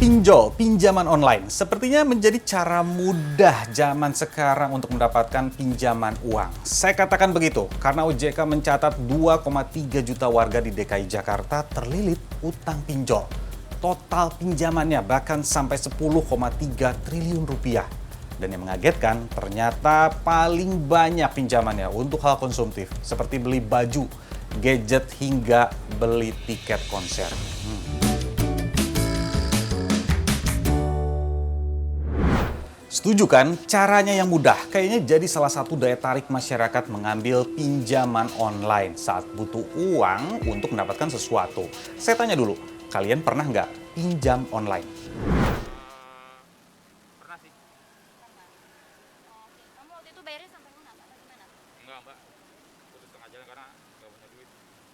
Pinjol, pinjaman online, sepertinya menjadi cara mudah zaman sekarang untuk mendapatkan pinjaman uang. Saya katakan begitu, karena OJK mencatat 2,3 juta warga di DKI Jakarta terlilit utang pinjol. Total pinjamannya bahkan sampai 10,3 triliun rupiah. Dan yang mengagetkan, ternyata paling banyak pinjamannya untuk hal konsumtif, seperti beli baju, gadget, hingga beli tiket konser. Setuju kan? Caranya yang mudah. Kayaknya jadi salah satu daya tarik masyarakat mengambil pinjaman online saat butuh uang untuk mendapatkan sesuatu. Saya tanya dulu, kalian pernah nggak pinjam online? Pernah sih. Kamu waktu itu bayarnya sampai lunas atau gimana? Enggak, Mbak. Putus tengah jalan karena nggak punya duit.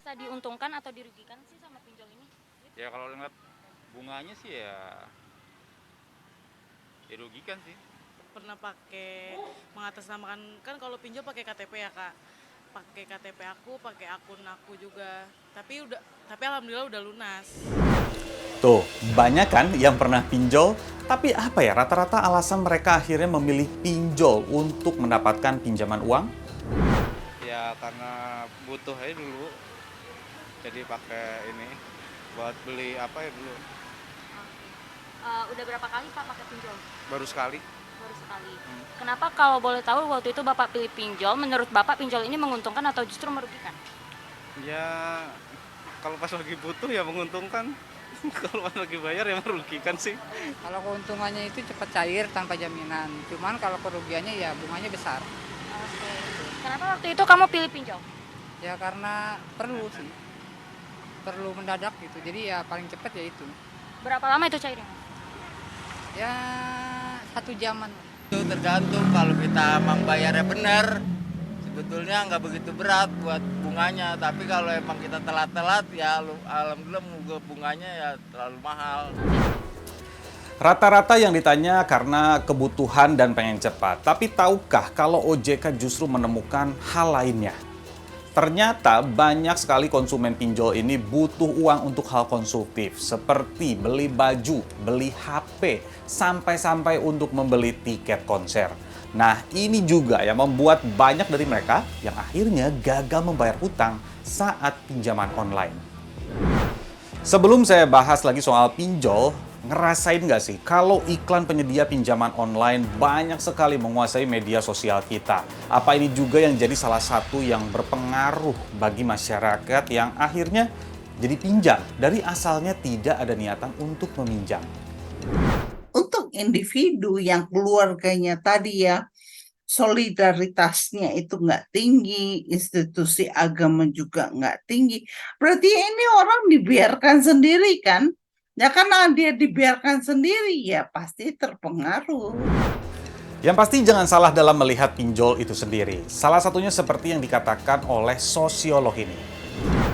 Bisa diuntungkan atau dirugikan sih sama pinjol ini? Ya kalau lihat bunganya sih ya dirugikan sih. Pernah pakai mengatasnamakan, kan kalau pinjol pakai KTP ya Kak, pakai KTP aku, pakai akun aku juga, tapi alhamdulillah udah lunas. Tuh, banyak kan yang pernah pinjol, tapi apa ya rata-rata alasan mereka akhirnya memilih pinjol untuk mendapatkan pinjaman uang? Ya karena butuh aja dulu, jadi pakai ini buat beli apa ya dulu, Udah berapa kali Pak pakai pinjol? baru sekali. Baru sekali. Kenapa kalau boleh tahu waktu itu Bapak pilih pinjol, menurut Bapak pinjol ini menguntungkan atau justru merugikan? Ya kalau pas lagi butuh ya menguntungkan, kalau pas lagi bayar ya merugikan sih. Kalau keuntungannya itu cepat cair tanpa jaminan. Cuman kalau kerugiannya ya bunganya besar. Oke. Kenapa waktu itu kamu pilih pinjol? Ya karena perlu sih. Perlu mendadak gitu. Jadi ya paling cepat ya itu. Berapa lama itu cairnya? Ya 1 jaman. Itu tergantung kalau kita emang bayarnya benar, sebetulnya nggak begitu berat buat bunganya. Tapi kalau emang kita telat-telat ya alhamdulillah bunganya ya terlalu mahal. Rata-rata yang ditanya karena kebutuhan dan pengen cepat. Tapi tahukah kalau OJK justru menemukan hal lainnya? Ternyata banyak sekali konsumen pinjol ini butuh uang untuk hal konsumtif seperti beli baju, beli HP, sampai-sampai untuk membeli tiket konser. Nah, ini juga yang membuat banyak dari mereka yang akhirnya gagal membayar utang saat pinjaman online. Sebelum saya bahas lagi soal pinjol, ngerasain nggak sih kalau iklan penyedia pinjaman online banyak sekali menguasai media sosial kita? Apa ini juga yang jadi salah satu yang berpengaruh bagi masyarakat yang akhirnya jadi pinjam dari asalnya tidak ada niatan untuk meminjam? Untuk individu yang keluarganya tadi ya, solidaritasnya itu nggak tinggi, institusi agama juga nggak tinggi, berarti ini orang dibiarkan sendiri kan? Ya karena dia dibiarkan sendiri ya pasti terpengaruh. Yang pasti jangan salah dalam melihat pinjol itu sendiri. Salah satunya seperti yang dikatakan oleh sosiolog ini.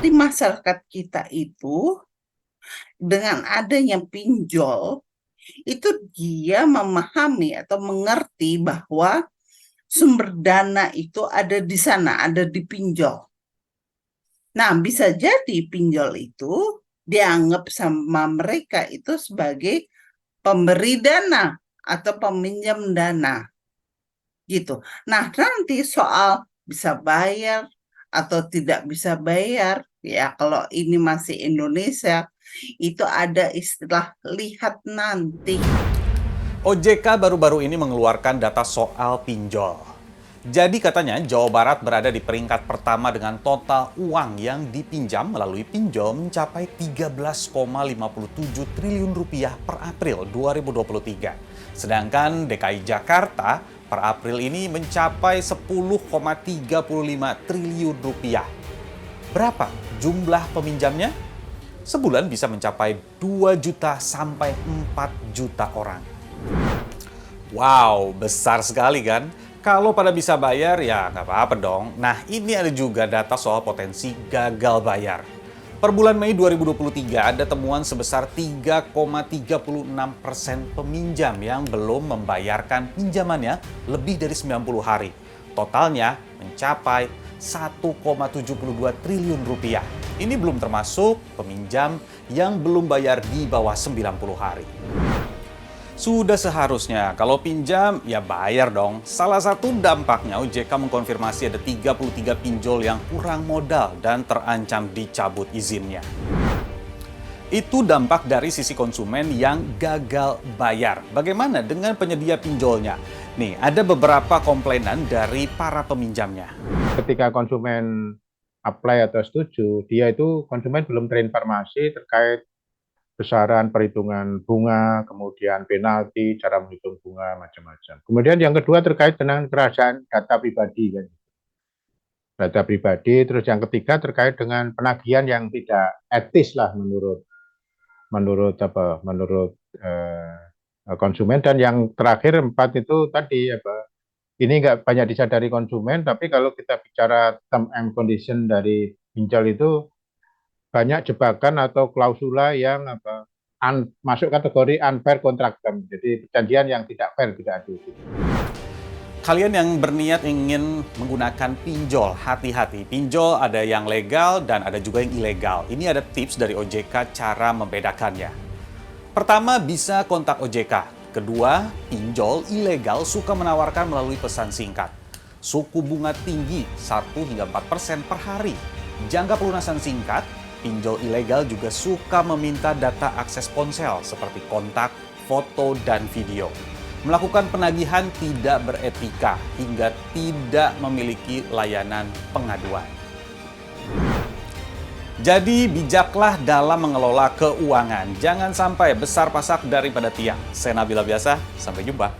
Di masyarakat kita itu dengan adanya pinjol itu dia memahami atau mengerti bahwa sumber dana itu ada di sana, ada di pinjol. Nah, bisa jadi pinjol itu dianggap sama mereka itu sebagai pemberi dana atau peminjam dana gitu. Nah, nanti soal bisa bayar atau tidak bisa bayar, ya kalau ini masih Indonesia, itu ada istilah lihat nanti. OJK baru-baru ini mengeluarkan data soal pinjol. Jadi katanya Jawa Barat berada di peringkat pertama dengan total uang yang dipinjam melalui pinjol mencapai 13,57 triliun rupiah per April 2023. Sedangkan DKI Jakarta per April ini mencapai 10,35 triliun rupiah. Berapa jumlah peminjamnya? Sebulan bisa mencapai 2 juta sampai 4 juta orang. Wow, besar sekali kan? Kalau pada bisa bayar, ya nggak apa-apa dong. Nah, ini ada juga data soal potensi gagal bayar. Per bulan Mei 2023 ada temuan sebesar 3,36% peminjam yang belum membayarkan pinjamannya lebih dari 90 hari. Totalnya mencapai 1,72 triliun rupiah. Ini belum termasuk peminjam yang belum bayar di bawah 90 hari. Sudah seharusnya kalau pinjam ya bayar dong. Salah satu dampaknya OJK mengkonfirmasi ada 33 pinjol yang kurang modal dan terancam dicabut izinnya. Itu dampak dari sisi konsumen yang gagal bayar. Bagaimana dengan penyedia pinjolnya? Nih, ada beberapa komplainan dari para peminjamnya. Ketika konsumen apply atau setuju, dia itu konsumen belum terinformasi terkait besaran perhitungan bunga, kemudian penalti, cara menghitung bunga, macam-macam. Kemudian yang kedua terkait dengan kerahasiaan data pribadi, kan. Data pribadi, terus yang ketiga terkait dengan penagihan yang tidak etis lah menurut konsumen, dan yang terakhir 4 itu tadi ini nggak banyak disadari konsumen, tapi kalau kita bicara term and condition dari pinjol itu banyak jebakan atau klausula yang masuk kategori unfair contract term, jadi perjanjian yang tidak fair, tidak adil. Kalian yang berniat ingin menggunakan pinjol, hati-hati. Pinjol ada yang legal dan ada juga yang ilegal. Ini ada tips dari OJK cara membedakannya. Pertama, bisa kontak OJK. Kedua, pinjol ilegal suka menawarkan melalui pesan singkat. Suku bunga tinggi 1 hingga 4% per hari. Jangka pelunasan singkat, pinjol ilegal juga suka meminta data akses ponsel seperti kontak, foto, dan video. Melakukan penagihan tidak beretika hingga tidak memiliki layanan pengaduan. Jadi bijaklah dalam mengelola keuangan. Jangan sampai besar pasak daripada tiang. Saya Nabila Biasa, sampai jumpa.